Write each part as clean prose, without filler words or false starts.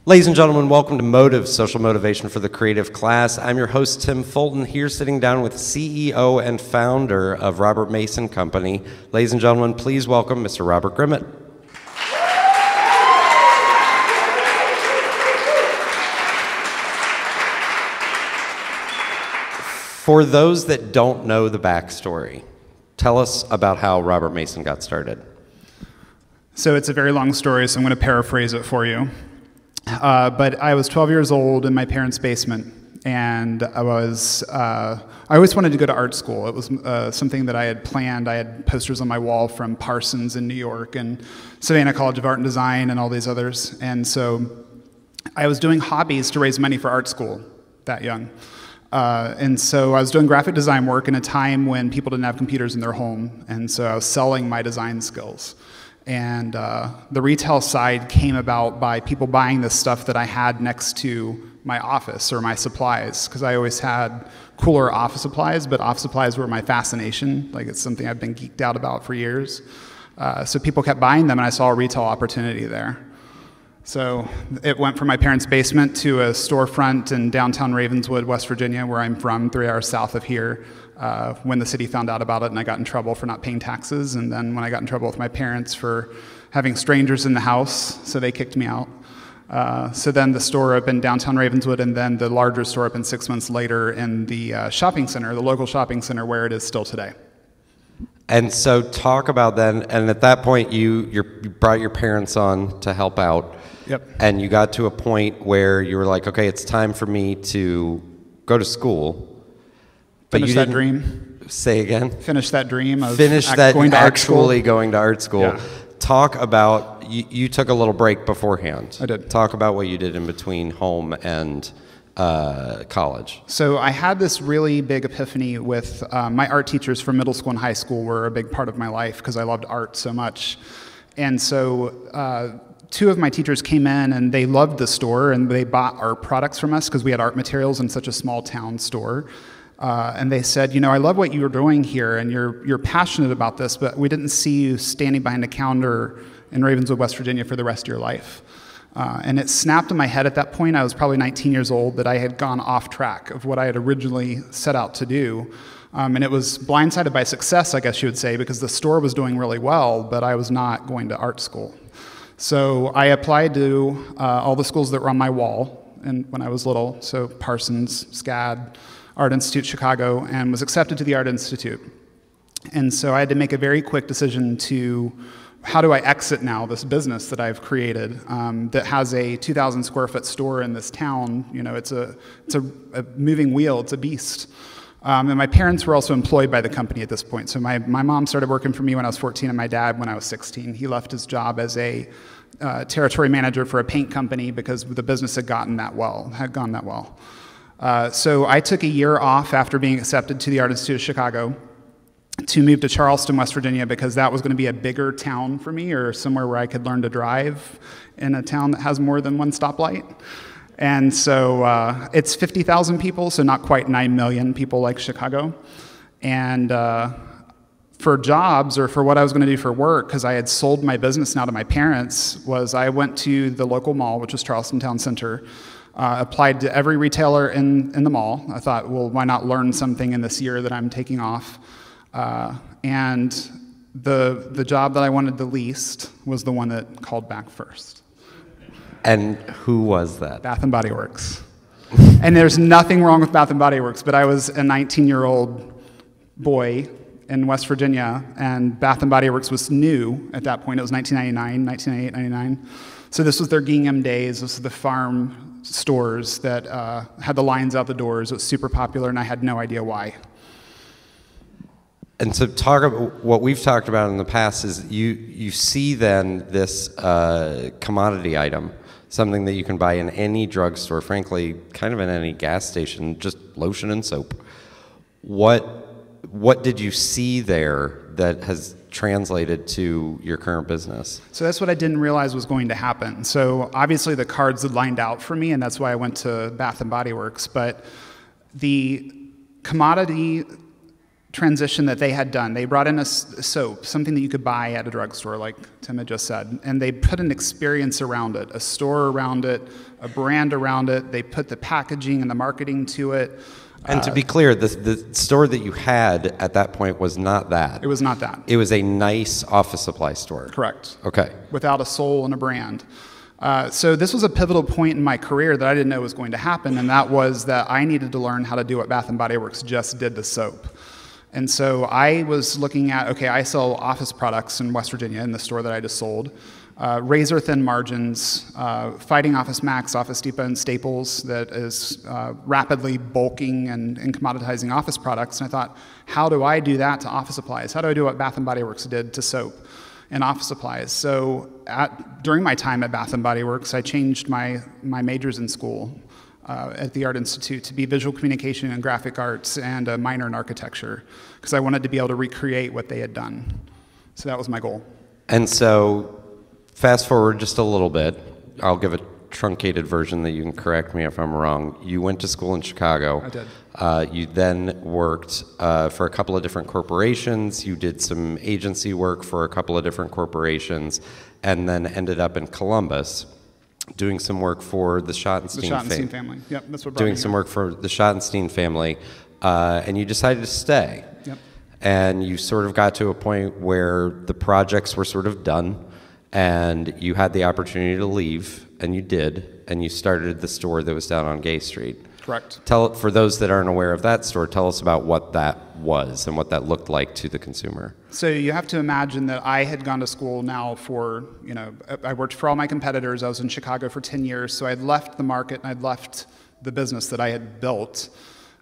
Ladies and gentlemen, welcome to Motive, Social Motivation for the Creative class. I'm your host, Tim Fulton, here sitting down with CEO and founder of Robert Mason Company. Ladies and gentlemen, please welcome Mr. Robert Grimmett. For those that don't know the backstory, tell us about how Robert Mason got started. So it's a very long story, so I'm going to paraphrase it for you. But I was 12 years old in my parents' basement, and I always wanted to go to art school. It was something that I had planned. I had posters on my wall from Parsons in New York and Savannah College of Art and Design and all these others. And so I was doing hobbies to raise money for art school that young. And so I was doing graphic design work in a time when people didn't have computers in their home, and so I was selling my design skills. And the retail side came about by people buying the stuff that I had next to my office or my supplies, because I always had cooler office supplies, but office supplies were my fascination. Like, it's something I've been geeked out about for years. So people kept buying them, and I saw a retail opportunity there. So it went from my parents' basement to a storefront in downtown Ravenswood, West Virginia, where I'm from, 3 hours south of here, when the city found out about it and I got in trouble for not paying taxes. And then when I got in trouble with my parents for having strangers in the house, so they kicked me out. So then the store opened downtown Ravenswood, and then the larger store opened 6 months later in the shopping center, the local shopping center where it is still today. And so talk about then, and at that point you brought your parents on to help out. Yep. And you got to a point where you were like, okay, it's time for me to go to school. But Finish that dream. Say again? Finish that dream of going to art school. Yeah. Talk about, you took a little break beforehand. I did. Talk about what you did in between home and college. So I had this really big epiphany with my art teachers from middle school and high school were a big part of my life because I loved art so much. And so 2 of my teachers came in and they loved the store and they bought our products from us because we had art materials in such a small town store. And they said, you know, I love what you were doing here and you're passionate about this, but we didn't see you standing behind a counter in Ravenswood, West Virginia for the rest of your life. And it snapped in my head at that point. I was probably 19 years old, that I had gone off track of what I had originally set out to do. And it was blindsided by success, I guess you would say, because the store was doing really well, but I was not going to art school. So I applied to all the schools that were on my wall when I was little, so Parsons, SCAD, Art Institute Chicago, and was accepted to the Art Institute. And so I had to make a very quick decision to, how do I exit now this business that I've created that has a 2,000 square foot store in this town? You know, it's a moving wheel, it's a beast. And my parents were also employed by the company at this point. So my mom started working for me when I was 14 and my dad when I was 16. He left his job as a territory manager for a paint company because the business had gone that well. So I took a year off after being accepted to the Art Institute of Chicago to move to Charleston, West Virginia, because that was going to be a bigger town for me, or somewhere where I could learn to drive in a town that has more than one stoplight. And so it's 50,000 people, so not quite 9 million people like Chicago. And for jobs, or for what I was going to do for work, because I had sold my business now to my parents, was I went to the local mall, which was Charleston Town Center, applied to every retailer in the mall. I thought, well, why not learn something in this year that I'm taking off? And the job that I wanted the least was the one that called back first. And who was that? Bath & Body Works. And there's nothing wrong with Bath & Body Works, but I was a 19-year-old boy in West Virginia, and Bath & Body Works was new at that point. It was 1998, 99. So this was their gingham days. This was the farm stores that had the lines out the doors. It was super popular, and I had no idea why. And so talk about what we've talked about in the past is you see then this commodity item, something that you can buy in any drugstore, frankly, kind of in any gas station, just lotion and soap. What did you see there that has translated to your current business? So that's what I didn't realize was going to happen. So obviously the cards had lined out for me, and that's why I went to Bath & Body Works. But the commodity transition that they had done. They brought in a soap, something that you could buy at a drugstore, like Tim had just said, and they put an experience around it, a store around it, a brand around it. They put the packaging and the marketing to it. And to be clear, the store that you had at that point was not that. It was not that. It was a nice office supply store. Correct. Okay. Without a soul and a brand. So this was a pivotal point in my career that I didn't know was going to happen, and that was that I needed to learn how to do what Bath & Body Works just did to soap. And so I was looking at, okay, I sell office products in West Virginia in the store that I just sold. Razor thin margins, fighting Office Max, Office Depot, and Staples that is rapidly bulking and commoditizing office products. And I thought, how do I do that to office supplies? How do I do what Bath & Body Works did to soap and office supplies? So during my time at Bath & Body Works, I changed my majors in school at the Art Institute to be visual communication and graphic arts and a minor in architecture because I wanted to be able to recreate what they had done. So that was my goal. And so fast forward just a little bit. I'll give a truncated version that you can correct me if I'm wrong. You went to school in Chicago. I did. You then worked for a couple of different corporations. You did some agency work for a couple of different corporations and then ended up in Columbus doing some work for the Schottenstein family. Yep, that's what brought doing me some here. work for the Schottenstein family, and you decided to stay. Yep. And you sort of got to a point where the projects were sort of done, and you had the opportunity to leave, and you did, and you started the store that was down on Gay Street. Correct. For those that aren't aware of that store, tell us about what that was and what that looked like to the consumer. So you have to imagine that I had gone to school now for, I worked for all my competitors. I was in Chicago for 10 years, so I'd left the market and I'd left the business that I had built.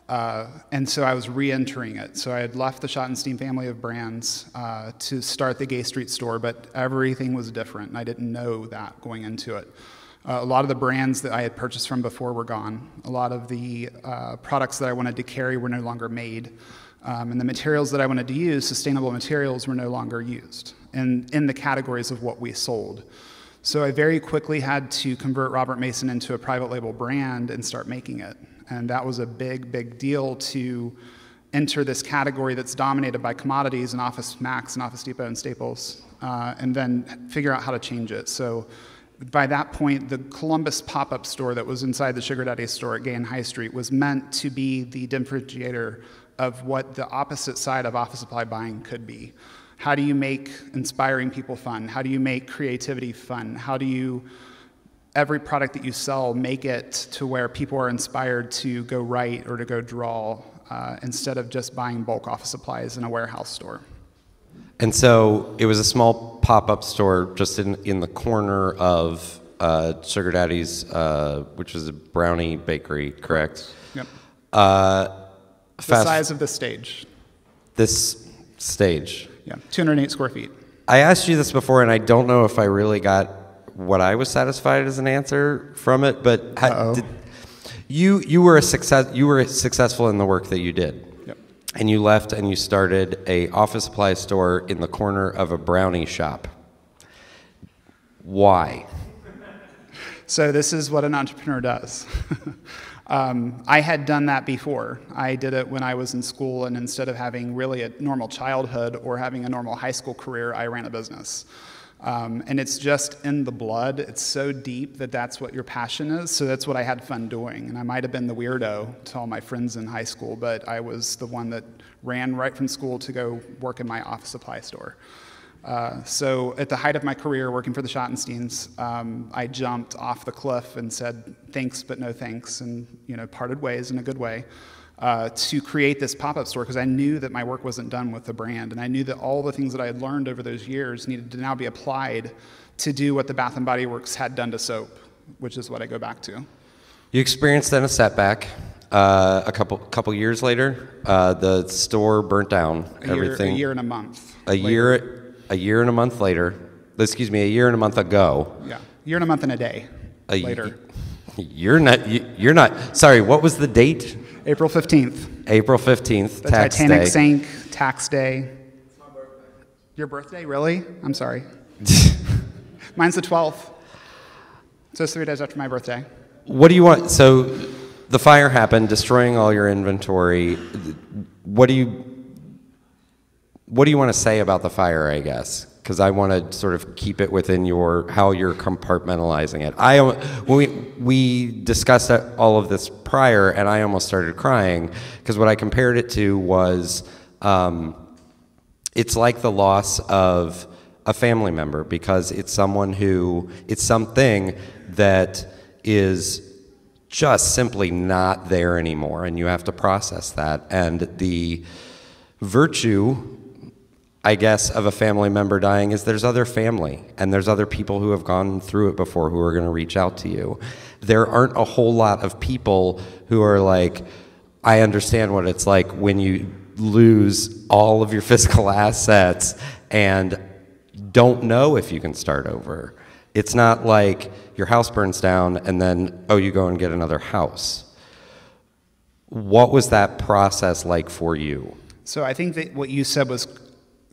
And so I was re-entering it. So I had left the Schottenstein family of brands to start the Gay Street store, but everything was different, and I didn't know that going into it. A lot of the brands that I had purchased from before were gone. A lot of the products that I wanted to carry were no longer made. And the materials that I wanted to use, sustainable materials, were no longer used in the categories of what we sold. So I very quickly had to convert Robert Mason into a private label brand and start making it. And that was a big, big deal to enter this category that's dominated by commodities and Office Max and Office Depot and Staples, and then figure out how to change it. So by that point, the Columbus pop-up store that was inside the Sugar Daddy store at Gay and High Street was meant to be the differentiator of what the opposite side of office supply buying could be. How do you make inspiring people fun? How do you make creativity fun? How do you, every product that you sell, make it to where people are inspired to go write or to go draw instead of just buying bulk office supplies in a warehouse store? And so it was a small pop-up store just in the corner of Sugar Daddy's, which was a brownie bakery, correct? Yep. The size of the stage. This stage. Yeah, 208 square feet. I asked you this before, and I don't know if I really got what I was satisfied as an answer from it, but you were successful in the work that you did. Yep. And you left and you started a office supply store in the corner of a brownie shop. Why? So this is what an entrepreneur does. I had done that before. I did it when I was in school, and instead of having really a normal childhood or having a normal high school career, I ran a business. And it's just in the blood. It's so deep that that's what your passion is, so that's what I had fun doing. And I might have been the weirdo to all my friends in high school, but I was the one that ran right from school to go work in my office supply store. So at the height of my career working for the Schottensteins, I jumped off the cliff and said thanks but no thanks, and parted ways in a good way to create this pop-up store because I knew that my work wasn't done with the brand, and I knew that all the things that I had learned over those years needed to now be applied to do what the Bath & Body Works had done to soap, which is what I go back to. You experienced then a setback. A couple years later, the store burnt down. A year and a month. A year and a month later. Excuse me, a year and a month ago. Yeah, a year and a month and a day later. You're not. Sorry, what was the date? April 15th. April 15th. The tax Titanic day. sank. Tax day. It's my birthday. Your birthday, really? I'm sorry. Mine's the 12th. So it's 3 days after my birthday. What do you want? So the fire happened, destroying all your inventory. What do you what do you want to say about the fire, I guess? Because I want to sort of keep it within how you're compartmentalizing it. When we discussed all of this prior, and I almost started crying, because what I compared it to was, it's like the loss of a family member, because it's something that is just simply not there anymore, and you have to process that. And the virtue, I guess, of a family member dying is there's other family, and there's other people who have gone through it before who are going to reach out to you. There aren't a whole lot of people who are like, I understand what it's like when you lose all of your physical assets and don't know if you can start over. It's not like your house burns down and then, oh, you go and get another house. What was that process like for you? So I think that what you said was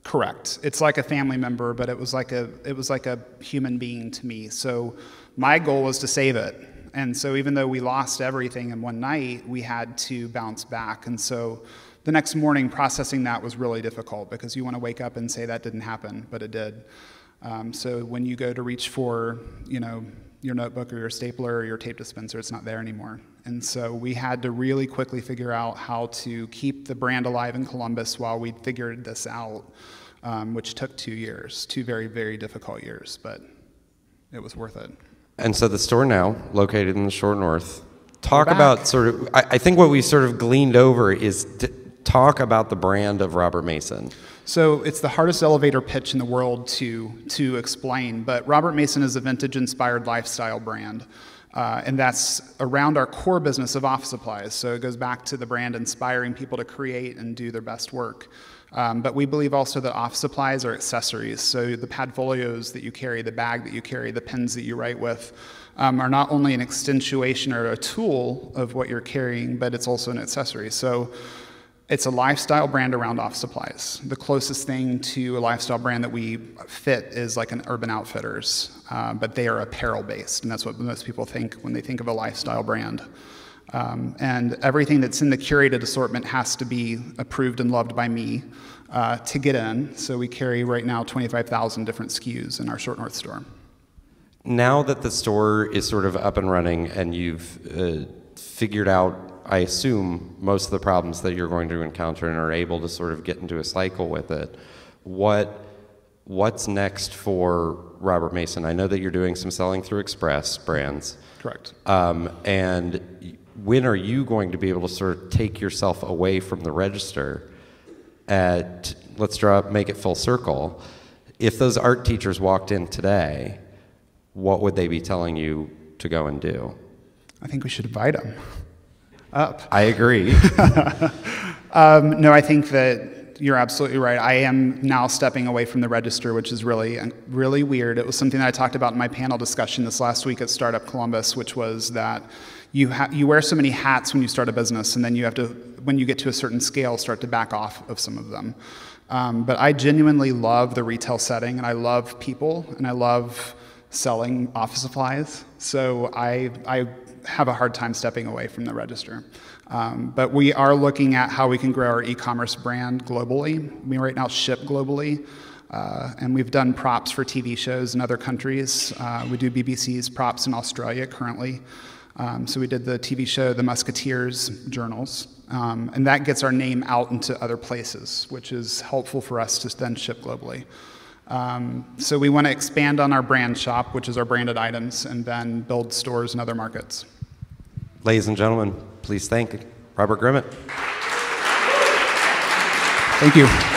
correct. It's like a family member, but it was like a human being to me. So my goal was to save it. And so even though we lost everything in one night, we had to bounce back. And so the next morning, processing that was really difficult, because you want to wake up and say that didn't happen, but it did. So when you go to reach for, your notebook or your stapler or your tape dispenser, it's not there anymore. And so we had to really quickly figure out how to keep the brand alive in Columbus while we figured this out, which took 2 years, 2 very, very difficult years, but it was worth it. And so the store now, located in the Short North, talk about sort of, I think what we sort of gleaned over is talk about the brand of Robert Mason. So it's the hardest elevator pitch in the world to explain, but Robert Mason is a vintage-inspired lifestyle brand, and that's around our core business of office supplies. So it goes back to the brand inspiring people to create and do their best work. But we believe also that office supplies are accessories. So the padfolios that you carry, the bag that you carry, the pens that you write with, are not only an extensuation or a tool of what you're carrying, but it's also an accessory. So it's a lifestyle brand around office supplies. The closest thing to a lifestyle brand that we fit is like an Urban Outfitters, but they are apparel based, and that's what most people think when they think of a lifestyle brand. And everything that's in the curated assortment has to be approved and loved by me to get in. So we carry right now 25,000 different SKUs in our Short North store. Now that the store is sort of up and running and you've figured out, I assume, most of the problems that you're going to encounter and are able to sort of get into a cycle with it, what's next for Robert Mason? I know that you're doing some selling through Express brands. Correct. And when are you going to be able to sort of take yourself away from the register at, make it full circle. If those art teachers walked in today, what would they be telling you to go and do? I think we should invite them up. I agree. No, I think that you're absolutely right. I am now stepping away from the register, which is really, really weird. It was something that I talked about in my panel discussion this last week at Startup Columbus, which was that you wear so many hats when you start a business, and then you have to, when you get to a certain scale, start to back off of some of them. But I genuinely love the retail setting, and I love people, and I love selling office supplies. So I have a hard time stepping away from the register. But we are looking at how we can grow our e-commerce brand globally. We right now ship globally, and we've done props for TV shows in other countries. We do BBC's props in Australia currently. So we did the TV show The Musketeers journals, and that gets our name out into other places, which is helpful for us to then ship globally. So we want to expand on our brand shop, which is our branded items, and then build stores in other markets. Ladies and gentlemen, please thank Robert Grimmett. Thank you.